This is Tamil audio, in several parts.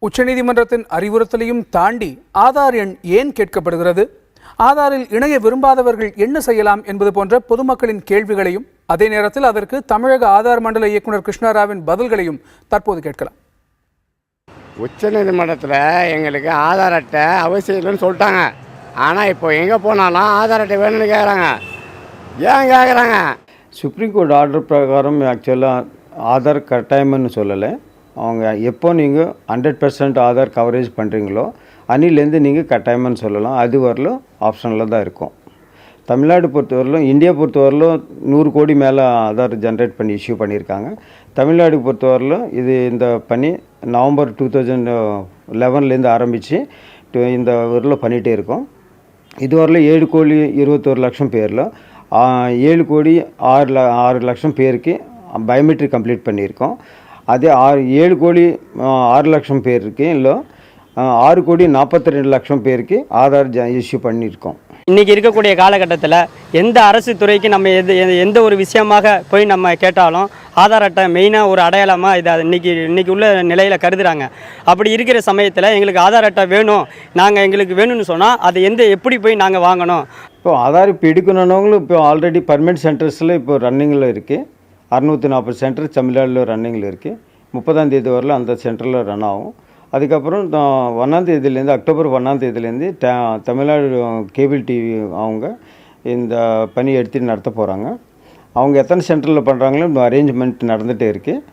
உச்சநீதிமன்றத்தின் அறிவுறுத்தலையும் தாண்டி ஆதார் எண் ஏன் கேட்கப்படுகிறது? ஆதாரில் இணைய விரும்பாதவர்கள் என்ன செய்யலாம் என்பது போன்ற பொதுமக்களின் கேள்விகளையும், அதே நேரத்தில் அதற்கு தமிழக ஆதார் மண்டல இயக்குநர் கிருஷ்ணராவின் பதில்களையும் தற்போது கேட்கலாம். உச்சநீதிமன்றத்தில் எங்களுக்கு ஆதார் அட்டை அவசியம் இல்லைன்னு சொல்லிட்டாங்க. ஆனால் இப்போ எங்கே போனாலும் ஆதார் அட்டை வேணும்னு கேட்குறாங்க. ஏன் கேட்குறாங்க? சுப்ரீம் கோர்ட் ஆர்டர் பிரகாரம் ஆக்சுவலாக ஆதார் கட்டாயம்னு சொல்லலை. அவங்க எப்போ நீங்கள் 100% ஆதார் கவரேஜ் பண்ணுறீங்களோ அன்னிலேருந்து நீங்கள் கட்டாயம்னு சொல்லலாம். அது வரலும் ஆப்ஷனில் தான் இருக்கும். தமிழ்நாடு பொறுத்தவரையிலும், இந்தியா பொறுத்தவரையிலும் 100 கோடி மேலே ஆதார் ஜென்ரேட் பண்ணி இஷ்யூ பண்ணியிருக்காங்க. தமிழ்நாடு பொறுத்தவரையிலும் இந்த பணி நவம்பர் 2011 ஆரம்பித்து இந்த ஊரில் பண்ணிகிட்டே இருக்கோம். இதுவரையிலும் 7,21,00,000 பேரில் 7,06,00,000 பேருக்கு பயோமெட்ரிக் கம்ப்ளீட் பண்ணியிருக்கோம். அதே 7,06,00,000 பேருக்கு இல்லை 6,42,00,000 பேருக்கு ஆதார் இஷ்யூ பண்ணியிருக்கோம். இன்றைக்கி இருக்கக்கூடிய காலகட்டத்தில் எந்த அரசு துறைக்கு நம்ம எந்த ஒரு விஷயமாக போய் நம்ம கேட்டாலும் ஆதார் அட்டை மெயினாக ஒரு அடையாளமாக இதை இன்றைக்கி உள்ள நிலையில் கருதுகிறாங்க. அப்படி இருக்கிற சமயத்தில் எங்களுக்கு ஆதார் அட்டை வேணும், எங்களுக்கு வேணும்னு சொன்னால் அதை எப்படி போய் நாங்கள் வாங்கணும்? இப்போ ஆதார் இப்போ எடுக்கணுன்னவங்களும் இப்போ ஆல்ரெடி பர்மனெண்ட் சென்டர்ஸில் இப்போ ரன்னிங்கில் இருக்குது. 640 சென்டர் தமிழ்நாட்டில் ரன்னிங்கில் இருக்குது. 30ஆம் தேதி வரல அந்த சென்டரில் ரன் ஆகும். அதுக்கப்புறம் 1ஆம் தேதியிலேருந்து, அக்டோபர் 1ஆம் தேதியிலேருந்து தமிழ்நாடு கேபிள் டிவி அவங்க இந்த பணி எடுத்து நடத்த போகிறாங்க. அவங்க எத்தனை சென்டரில் பண்ணுறாங்களோ இந்த அரேஞ்ச்மெண்ட் நடந்துகிட்டே இருக்குது.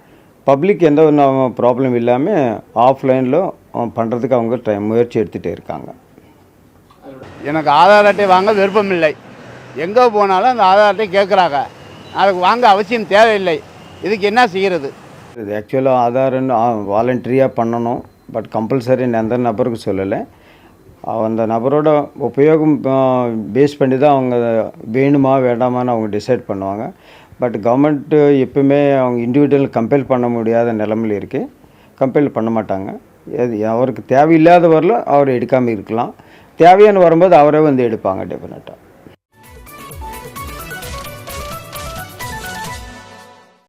பப்ளிக் எந்த ஒரு ப்ராப்ளம் இல்லாமல் ஆஃப்லைனில் பண்ணுறதுக்கு அவங்க முயற்சி எடுத்துகிட்டே இருக்காங்க. எனக்கு ஆதார் அட்டை வாங்க விருப்பம் இல்லை. எங்கே போனாலும் அந்த ஆதார் அட்டை கேட்குறாங்க. அதுக்கு வாங்க அவசியம் தேவையில்லை. இதுக்கு என்ன செய்கிறது? இது ஆக்சுவலாக ஆதார்ன்னு வாலண்டரியாக பண்ணணும். பட் கம்பல்சரின்னு எந்த நபருக்கு சொல்லலை. அந்த நபரோட உபயோகம் பேஸ் பண்ணி தான் அவங்க வேணுமா வேண்டாமான்னு அவங்க டிசைட் பண்ணுவாங்க. பட் கவர்மெண்ட்டு எப்பவுமே அவங்க இண்டிவிஜுவல் கம்பேர் பண்ண முடியாத நிலைமையில் இருக்குது. கம்பேர் பண்ண மாட்டாங்க. அவருக்கு தேவையில்லாத வரல அவர் எடுக்காமல் இருக்கலாம். தேவையான வரும்போது அவரே வந்து எடுப்பாங்க டெஃபினட்டாக.